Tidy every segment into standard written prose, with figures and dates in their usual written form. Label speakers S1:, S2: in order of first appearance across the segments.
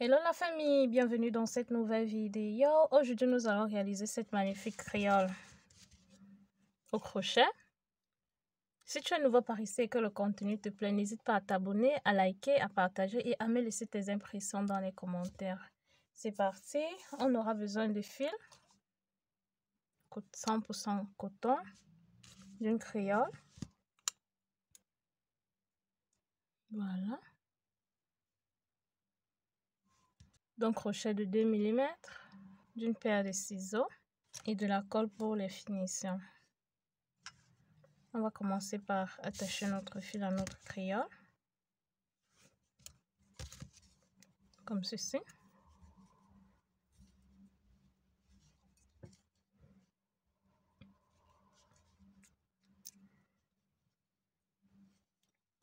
S1: Hello la famille, bienvenue dans cette nouvelle vidéo. Aujourd'hui, nous allons réaliser cette magnifique créole au crochet. Si tu es nouveau par ici et que le contenu te plaît, n'hésite pas à t'abonner, à liker, à partager et à me laisser tes impressions dans les commentaires. C'est parti, on aura besoin de fil 100% coton, d'une créole. Voilà. D'un crochet de 2 mm, d'une paire de ciseaux et de la colle pour les finitions. On va commencer par attacher notre fil à notre créole, comme ceci.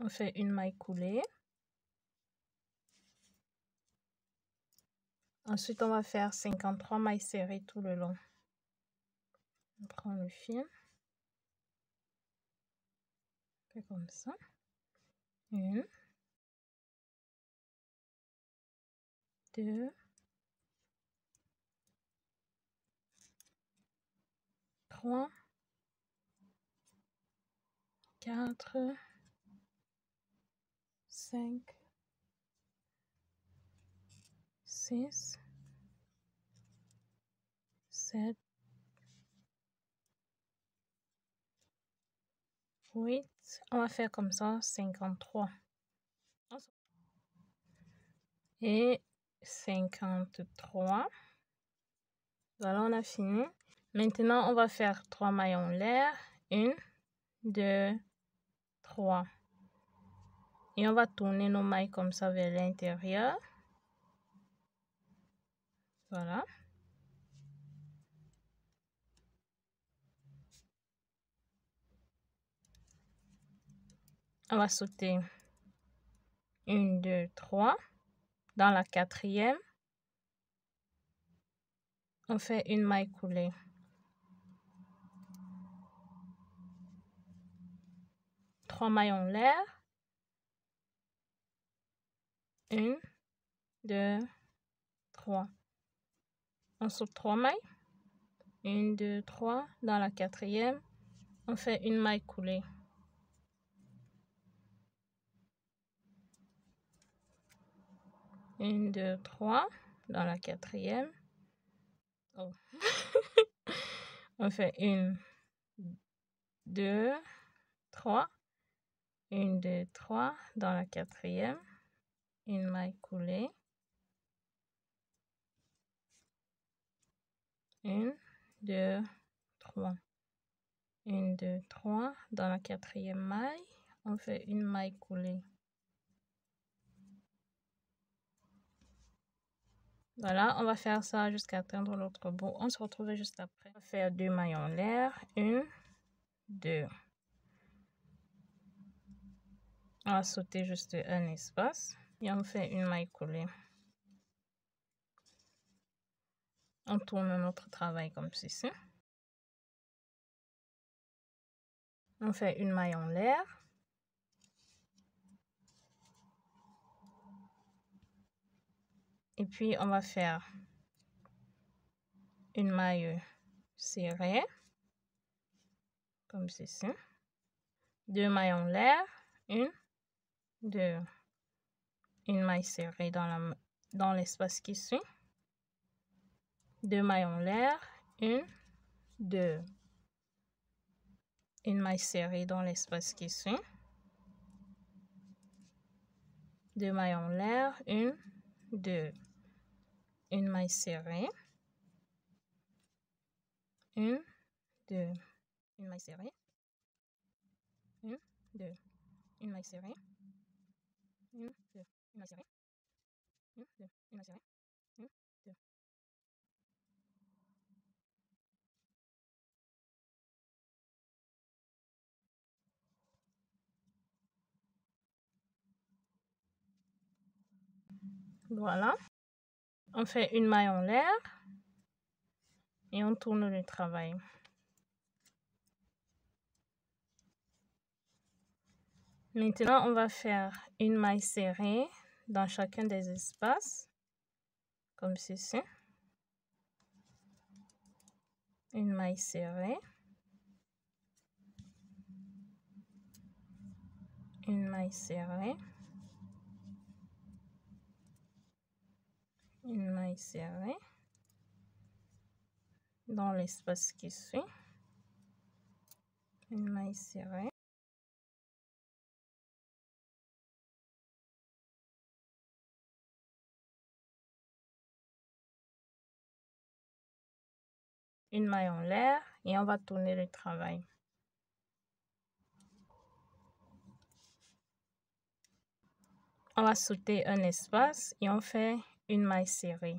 S1: On fait une maille coulée. Ensuite, on va faire 53 mailles serrées tout le long. On prend le fil. On fait comme ça. 1, 2, 3, 4, 5, 6, 7, 8. On va faire comme ça 53. Et 53. Voilà, on a fini. Maintenant, on va faire 3 mailles en l'air. 1, 2, 3. Et on va tourner nos mailles comme ça vers l'intérieur. Voilà. On va sauter 1, 2, 3. Dans la quatrième, on fait une maille coulée. Trois mailles en l'air. 1, 2, 3. On saute 3 mailles. 1, 2, 3. Dans la quatrième, on fait une maille coulée. Une, 2, 3. Dans la quatrième. Oh. On fait 1, 2, 3. 1, 2, 3. Dans la quatrième. Une maille coulée. 1, 2, 3. 1, 2, 3. Dans la quatrième maille, on fait une maille coulée. Voilà, on va faire ça jusqu'à atteindre l'autre bout. On se retrouve juste après. On va faire 2 mailles en l'air. 1, 2. On va sauter juste un espace. Et on fait une maille coulée. On tourne notre travail comme ceci. On fait une maille en l'air. Et puis, on va faire une maille serrée. Comme ceci. 2 mailles en l'air. 1, 2. Une maille serrée dans l'espace qui suit. 2 mailles en l'air. 1, 2. Une maille serrée dans l'espace qui suit. 2 mailles en l'air. 1, 2. Une maille serrée. 1, 2. Une maille serrée. 1, 2. Une maille serrée. 1, 2. Une maille serrée. 1, 2. Une maille serrée. 1, 2. Voilà. On fait une maille en l'air. Et on tourne le travail. Maintenant, on va faire une maille serrée dans chacun des espaces. comme ceci. Une maille serrée. Une maille serrée. Une maille serrée dans l'espace qui suit. Une maille serrée. Une maille en l'air et on va tourner le travail. On va sauter un espace et on fait une maille serrée.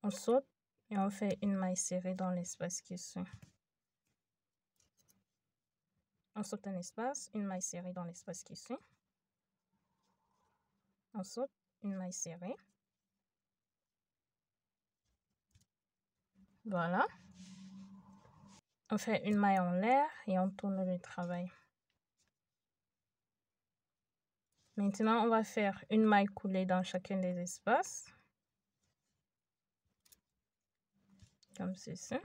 S1: On saute et on fait une maille serrée dans l'espace qui suit. On saute un espace, une maille serrée dans l'espace qui suit. On saute une maille serrée. Voilà. On fait une maille en l'air et on tourne le travail. Maintenant, on va faire une maille coulée dans chacun des espaces. Comme ceci.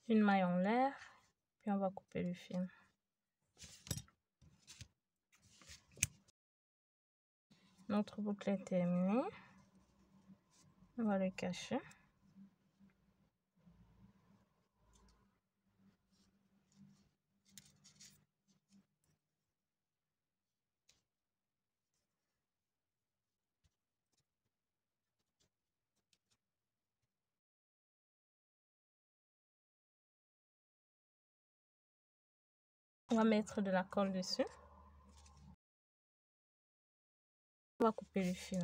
S1: Une maille en l'air, puis on va couper le fil. Notre boucle est terminée. On va le cacher. On va mettre de la colle dessus. On va couper le fil.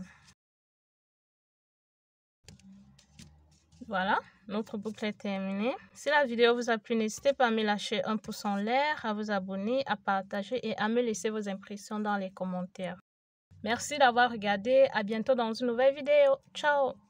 S1: Voilà, notre boucle est terminée. Si la vidéo vous a plu, n'hésitez pas à me lâcher un pouce en l'air, à vous abonner, à partager et à me laisser vos impressions dans les commentaires. Merci d'avoir regardé. À bientôt dans une nouvelle vidéo. Ciao!